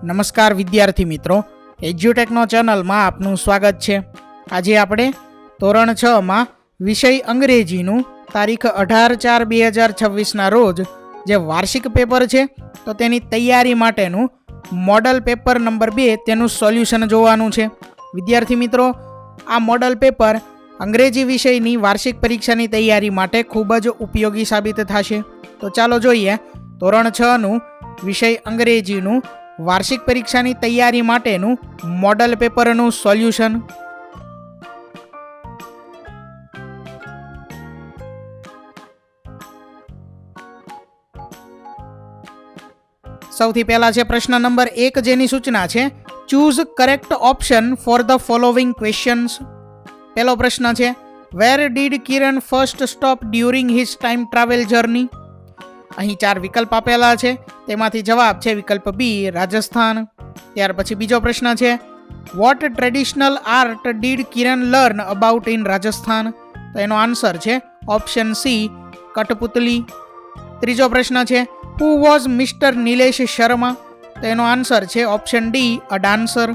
નમસ્કાર વિદ્યાર્થી મિત્રો, એજ્યુટેકનો ચેનલમાં આપનું સ્વાગત છે। આજે આપણે ધોરણ 6માં વિષય અંગ્રેજીનું તારીખ 18/4/2026ના રોજ જે વાર્ષિક પેપર છે તો તેની તૈયારી માટેનું મોડલ પેપર નંબર 2 તેનું સોલ્યુશન જોવાનું છે। વિદ્યાર્થી મિત્રો, આ મોડલ પેપર અંગ્રેજી વિષયની વાર્ષિક પરીક્ષાની તૈયારી માટે ખૂબ જ ઉપયોગી સાબિત થશે। તો ચાલો જોઈએ ધોરણ 6નું વિષય અંગ્રેજીનું વાર્ષિક પરીક્ષાની તૈયારી માટેનું મોડલ પેપરનું સોલ્યુશન। સૌથી પહેલા છે પ્રશ્ન નંબર 1, જેની સૂચના છે choose correct option for the following questions. પહેલો પ્રશ્ન છે where did Kiran first stop during his time travel journey. અહીં 4 વિકલ્પ આપેલા છે, તેમાંથી જવાબ છે વિકલ્પ બી, રાજસ્થાન। ત્યાર પછી બીજો પ્રશ્ન છે what traditional art did Kiran learn about in Rajasthan. તો એનો આન્સર છે ઓપ્શન સી, કઠપુતલી। ત્રીજો પ્રશ્ન છે who was mister Nilesh Sharma. તો એનો આન્સર છે ઓપ્શન ડી, અ ડાન્સર।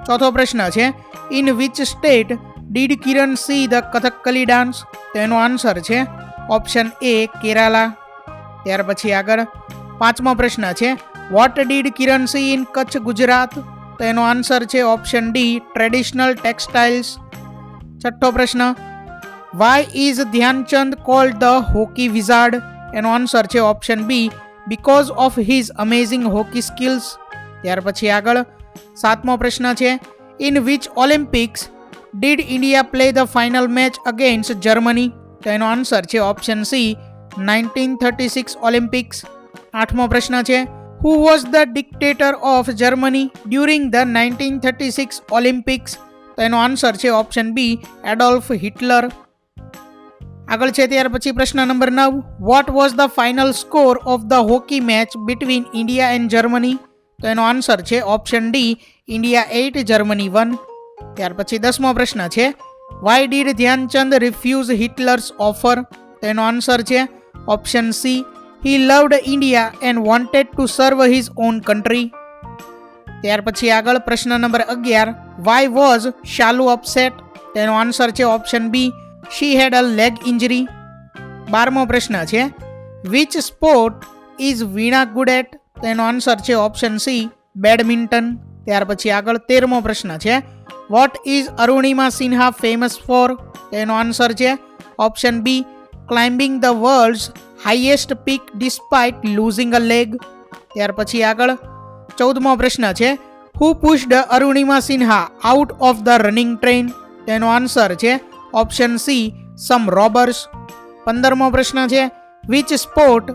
ચોથો પ્રશ્ન છે in which state did Kiran see the Kathakali dance. તો એનો આન્સર છે ઓપ્શન એ, કેરાલા। ત્યાર પછી આગળ પાંચમો પ્રશ્ન છે what did Kiran C in Kutch Gujarat. તો એનો આન્સર છે ઓપ્શન ડી, ટ્રેડિશનલ ટેક્સટાઇલ્સ। છઠ્ઠો પ્રશ્ન why is Dhyan Chand called the hockey wizard. એનો આન્સર છે option B, because of his amazing hockey skills. ત્યાર પછી આગળ સાતમો પ્રશ્ન છે in which Olympics did India play the final match against Germany. તો એનો આન્સર છે ઓપ્શન સી, 1936 ઓલિમ્પિક્સ। આઠમો પ્રશ્ન છે who was the dictator of Germany during the 1936 olympics. તો એનો આન્સર છે ઓપ્શન બી, એડોલ્ફ હિટલર। આગળ છે ત્યાર પછી પ્રશ્ન number 9 what was the final score of the hockey match between India and Germany. તો એનો આન્સર છે ઓપ્શન ડી, ઇન્ડિયા 8 જર્મની 1। ત્યાર પછી 10મો પ્રશ્ન છે why did Dhyan Chand refuse Hitler's offer. તો એનો આન્સર છે option C, he loved India and wanted to serve his own country. ત્યાર પછી આગળ પ્રશ્ન number 11 why was Shalu upset. તેનો આન્સર છે option B, she had a leg injury. 12મો પ્રશ્ન છે which sport is Veena good at. તેનો આન્સર છે ઓપ્શન સી, બેડમિન્ટન। ત્યાર પછી આગળ 13મો પ્રશ્ન છે what is Arunima Sinha famous for. તેનો આન્સર છે option B, climbing the world's highest peak despite losing a leg. ત્યાર પછી આગળ 14મો પ્રશ્ન છે who pushed Arunima Sinha out of the running train. તેનો આન્સર છે ઓપ્શન સી, સમ રોબર્સ। 15મો પ્રશ્ન છે which sport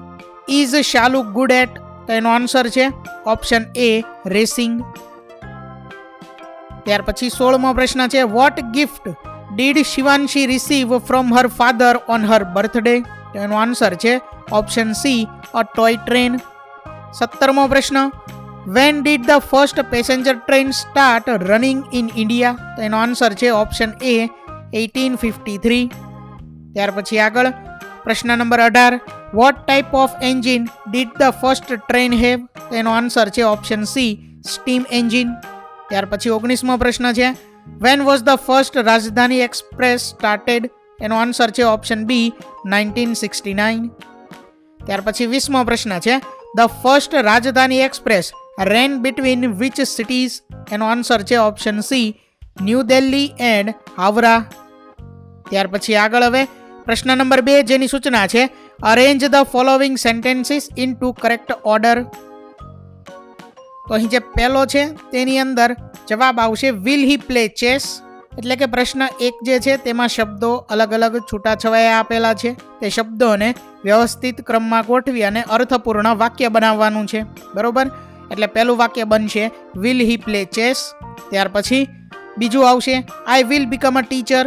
is Shalu good at. તેનો આન્સર છે ઓપ્શન એ, રેસિંગ। ત્યાર પછી 16મો પ્રશ્ન છે what gift did Shivanshi receive from her father on her birthday. તેનો આન્સર છે option C, a toy train. 17મો પ્રશ્ન when did the first passenger train start running in India. તેનો આન્સર છે ઓપ્શન એ, 1853। ત્યાર પછી આગળ પ્રશ્ન number 18 what type of engine did the first train have. તેનો આન્સર છે ઓપ્શન સી, સ્ટીમ એન્જિન। ત્યાર પછી 19મો પ્રશ્ન છે when was the first Rajdhani express started. એનો આન્સર છે ઓપ્શન બી, 1969। ત્યાર પછી 20મો પ્રશ્ન છે the first Rajdhani express rain between which cities. એનો આન્સર છે option C, new Delhi and Howrah. ત્યાર પછી આગળ હવે પ્રશ્ન નંબર 2, જેની સૂચના છે arrange the following sentences into correct order. તો અહીં જે પહેલો છે તેની અંદર જવાબ આવશે વિલ હી પ્લે ચેસ। એટલે કે પ્રશ્ન 1 જે છે તેમાં શબ્દો અલગ અલગ છૂટાછવાયા આપેલા છે, તે શબ્દોને વ્યવસ્થિત ક્રમમાં ગોઠવી અને અર્થપૂર્ણ વાક્ય બનાવવાનું છે, બરોબર। એટલે પહેલું વાક્ય બનશે વિલ હી પ્લે ચેસ। ત્યાર પછી બીજું આવશે I will become a teacher.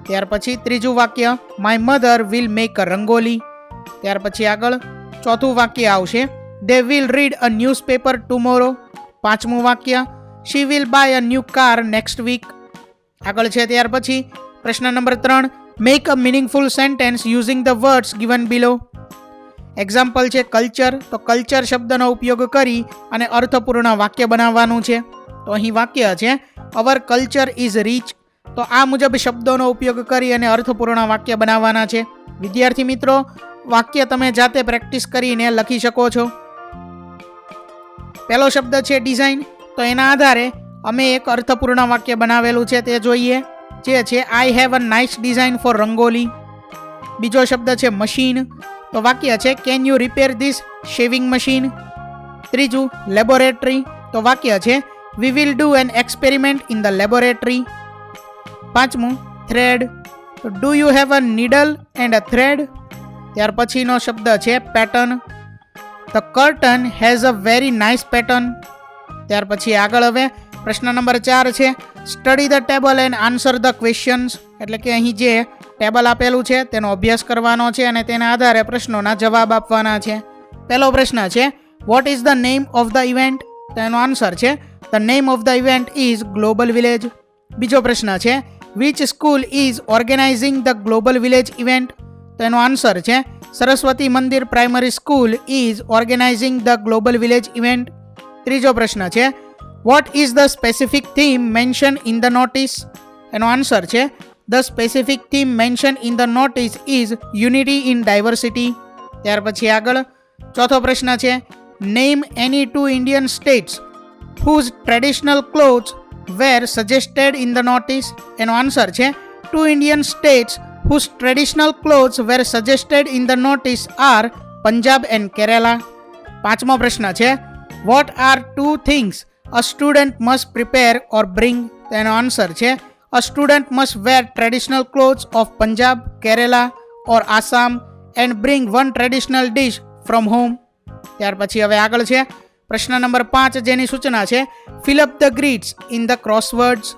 ત્યાર પછી ત્રીજું વાક્ય my mother will make a rangoli. ત્યાર પછી આગળ ચોથું વાક્ય આવશે they will read a newspaper tomorrow. પાંચમું વાક્ય she will buy a new car next week. આગળ છે ત્યાર પછી પ્રશ્ન number 3 make a meaningful sentence using the words given below. Example છે કલ્ચર, તો કલ્ચર શબ્દનો ઉપયોગ કરી અને અર્થપૂર્ણ વાક્ય બનાવવાનું છે. તો અહીં વાક્ય છે અવર કલ્ચર ઇઝ રીચ. તો આ મુજબ શબ્દોનો ઉપયોગ કરી અને અર્થપૂર્ણ વાક્ય બનાવવાના છે. વિદ્યાર્થી મિત્રો, વાક્ય તમે જાતે પ્રેક્ટિસ કરીને લખી શકો છો. પહેલો શબ્દ છે ડિઝાઇન, તો એના આધારે અમે એક અર્થપૂર્ણ વાક્ય બનાવેલું છે તે જોઈએ, જે છે I have a nice design for rangoli. બીજો શબ્દ છે મશીન, તો વાક્ય છે can you repair this shaving machine. ત્રીજું લેબોરેટરી, તો વાક્ય છે we will do an experiment in the laboratory. પાંચમું થ્રેડ, તો do you have a needle and a thread. ત્યાર પછીનો શબ્દ છે pattern, the curtain has a very nice pattern. ત્યાર પછી આગળ હવે પ્રશ્ન નંબર 4 છે study the table and answer the questions. એટલે કે અહીં જે ટેબલ આપેલું છે તેનો અભ્યાસ કરવાનો છે અને તેના આધારે પ્રશ્નોના જવાબ આપવાના છે. પહેલો પ્રશ્ન છે what is the name of the event. તો એનો આન્સર છે the name of the event is global village. બીજો પ્રશ્ન છે which school is organising the global village event. તો એનો આન્સર છે Saraswati Mandir primary school is organising the global village event. ત્રીજો પ્રશ્ન છે what is the specific theme mention in the notice. એનો આન્સર છે the specific theme mention in the notice is unity in diversity. ત્યાર પછી આગળ ચોથો પ્રશ્ન છે name any 2 Indian states whose traditional clothes were suggested in the notice. એનો answer છે 2 Indian states whose traditional clothes were suggested in the notice are Punjab and Kerala. પાંચમો પ્રશ્ન છે what are 2 things a student must prepare or bring. તેનો answer છે a student must wear traditional clothes of Punjab, Kerala or Assam and bring 1 traditional dish from home. ત્યાર પછી હવે આગળ છે પ્રશ્ન નંબર 5 જેની સૂચના છે fill up the grids in the crosswords.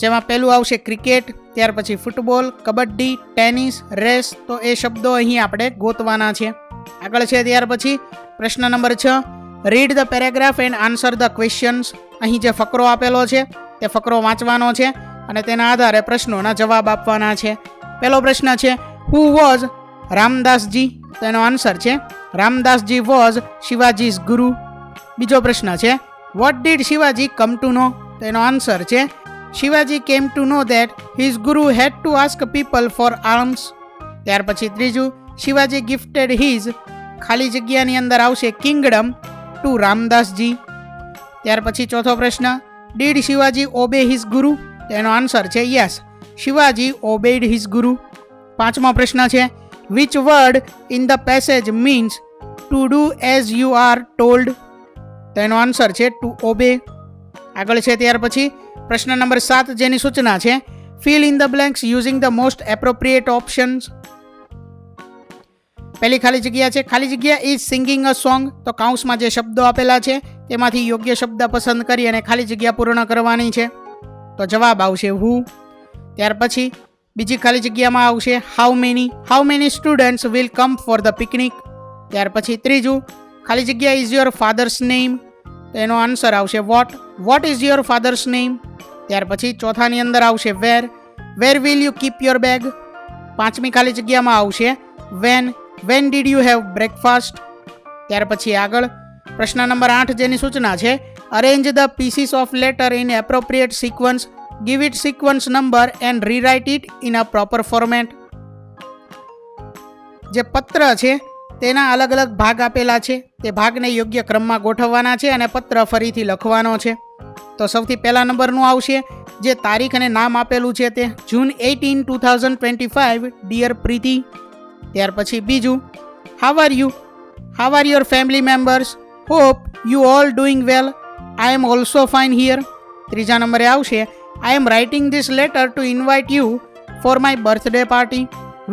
જેમાં પહેલું આવશે ક્રિકેટ, ત્યાર પછી ફૂટબોલ, કબડ્ડી, ટેનિસ, રેસ. તો એ શબ્દો અહીં આપણે ગોતવાના છે. આગળ છે ત્યાર પછી પ્રશ્ન number 6 read the paragraph and answer the questions. અહીં જે ફકરો આપેલો છે તે ફકરો વાંચવાનો છે અને તેના આધારે પ્રશ્નોના જવાબ આપવાના છે. પહેલો પ્રશ્ન છે હુ વોઝ રામદાસજી. તો એનો આન્સર છે રામદાસજી વોઝ શિવાજીઝ ગુરુ. બીજો પ્રશ્ન છે what did Shivaji come to know. તો એનો આન્સર છે Shivaji came to no that his guru had to ask people for arms. ત્યાર પછી ત્રીજું શિવાજી ગિફ્ટેડ હિઝ ખાલી જગ્યાની અંદર આવશે કિંગડમ ટુ રામદાસજી. ત્યાર પછી ચોથો પ્રશ્ન ડીડ શિવાજી ઓબે હિઝ ગુરુ. તેનો આન્સર છે યસ, શિવાજી ઓબેડ હિઝ ગુરુ. પાંચમો પ્રશ્ન છે which word in the passage means to do as you are told. તેનો આન્સર છે ટુ ઓબે. આગળ છે ત્યાર પછી પ્રશ્ન નંબર 7 જેની સૂચના છે fill in the blanks using the most appropriate options. પહેલી ખાલી જગ્યા છે ખાલી જગ્યા ઇઝ સિંગિંગ અ સોંગ. તો કાઉન્સમાં જે શબ્દો આપેલા છે તેમાંથી યોગ્ય શબ્દ પસંદ કરી અને ખાલી જગ્યા પૂર્ણ કરવાની છે. તો જવાબ આવશે હુ. ત્યાર પછી બીજી ખાલી જગ્યામાં આવશે how many students will come for the picnic. ત્યાર પછી ત્રીજું ખાલી જગ્યા ઇઝ યોર ફાધર્સ નેમ. તો એનો આન્સર આવશે what is your father's name. ત્યાર પછી ચોથાની અંદર આવશે where will you keep your bag. પાંચમી ખાલી જગ્યામાં આવશે when did you have breakfast. ત્યાર પછી આગળ પ્રશ્ન નંબર 8 જેની સૂચના છે arrange the pieces of letter in appropriate sequence, give it sequence number and rewrite it in a proper format. જે પત્ર છે તેના અલગ અલગ ભાગ આપેલા છે તે ભાગને યોગ્ય ક્રમમાં ગોઠવવાના છે અને પત્ર ફરીથી લખવાનો છે. તો સૌથી પહેલા નંબરનું આવશે જે તારીખ અને નામ આપેલું છે તે જૂન 18, 2025 ડિયર પ્રીતિ. ત્યાર પછી બીજું how are your family members, hope you all doing well, I am also fine here. ત્રીજા નંબરે આવશે I am writing this letter to invite you for my birthday party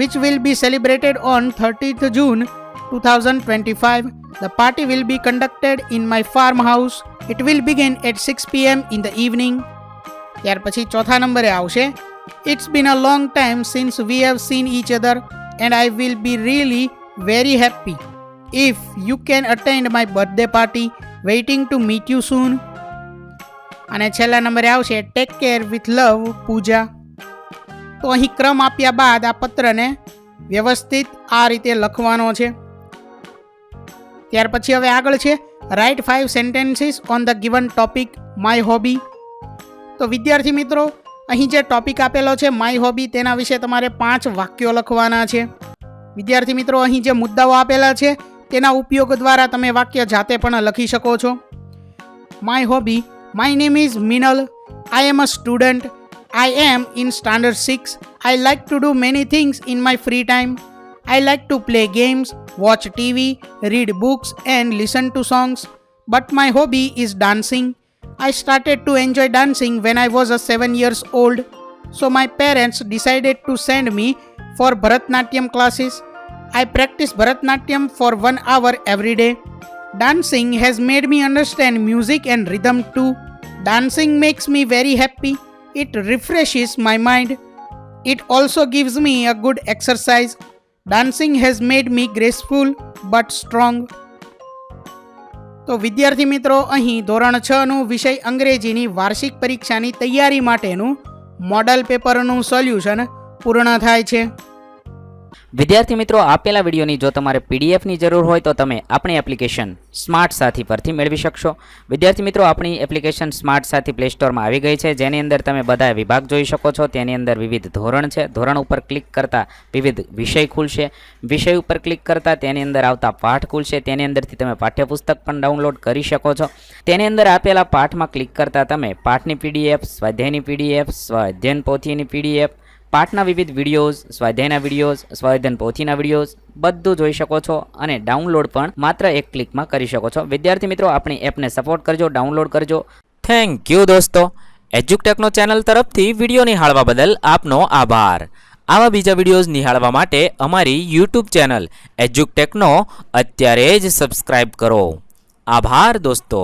which will be celebrated on 30th June 2025. The party will be conducted in my farmhouse. It will begin at 6 p.m. in the evening. ત્યાર પછી ચોથા નંબરે આવશે It's been a long time since we have seen each other and I will be really very happy if you can attend my birthday party. Waiting to meet you soon. અને છેલ્લા નંબરે આવશે take care with love પૂજા. તો અહીં ક્રમ આપ્યા બાદ આ પત્રને વ્યવસ્થિત આ રીતે લખવાનો છે. ત્યાર પછી હવે આગળ છે write 5 sentences on the given topic my hobby. તો વિદ્યાર્થી મિત્રો, અહીં જે ટોપિક આપેલો છે માય હોબી, તેના વિશે તમારે 5 વાક્યો લખવાના છે. વિદ્યાર્થી મિત્રો, અહીં જે મુદ્દાઓ આપેલા છે તેના ઉપયોગ દ્વારા તમે વાક્ય જાતે પણ લખી શકો છો. My hobby. My name is Minal. I am a student. I am in standard 6. I like to do many things in my free time. I like to play games, watch TV, read books and listen to songs. But my hobby is dancing. I started to enjoy dancing when I was 7 years old. So my parents decided to send me for Bharatnatyam classes. I practice Bharatnatyam for 1 hour every day. Dancing has made me understand music and rhythm too. Dancing makes me very happy. It refreshes my mind. It also gives me a good exercise. Dancing has made me graceful but strong. તો વિદ્યાર્થી મિત્રો, અહીં ધોરણ 6નું વિષય અંગ્રેજીની વાર્ષિક પરીક્ષાની તૈયારી માટેનું મોડલ પેપરનું સોલ્યુશન પૂર્ણ થાય છે. વિદ્યાર્થી મિત્રો, આપેલા વિડીયોની જો તમારે પીડીએફની જરૂર હોય તો તમે આપણી એપ્લિકેશન સ્માર્ટ સાથી પરથી મેળવી શકશો. વિદ્યાર્થી મિત્રો, આપણી એપ્લિકેશન સ્માર્ટ સાથી પ્લે સ્ટોરમાં આવી ગઈ છે, જેની અંદર તમે બધા વિભાગ જોઈ શકો છો. તેની અંદર વિવિધ ધોરણ છે. ધોરણ ઉપર ક્લિક કરતાં વિવિધ વિષય ખુલશે. વિષય ઉપર ક્લિક કરતાં તેની અંદર આવતા પાઠ ખુલશે. તેની અંદરથી તમે પાઠ્યપુસ્તક પણ ડાઉનલોડ કરી શકો છો. તેની અંદર આપેલા પાઠમાં ક્લિક કરતાં તમે પાઠની પીડીએફ, સ્વાધ્યાયની પીડીએફ, સ્વાધ્યાયન પોથીની પીડીએફ, પાઠના વિવિધ વિડીયોઝ, સ્વાધ્યાયના વિડીયોઝ, સ્વાધ્યાયન પોથીના વિડીયોઝ બધું જોઈ શકો છો અને ડાઉનલોડ પણ માત્ર એક ક્લિકમાં કરી શકો છો. વિદ્યાર્થી મિત્રો, આપણી એપને સપોર્ટ કરજો, ડાઉનલોડ કરજો. થેન્ક યુ દોસ્તો. એજ્યુકટેકનો ચેનલ તરફથી વિડીયો નિહાળવા બદલ આપનો આભાર. આવા બીજા વિડીયોઝ નિહાળવા માટે અમારી યુટ્યુબ ચેનલ એજ્યુકટેકનો અત્યારે જ સબસ્ક્રાઇબ કરો. આભાર દોસ્તો.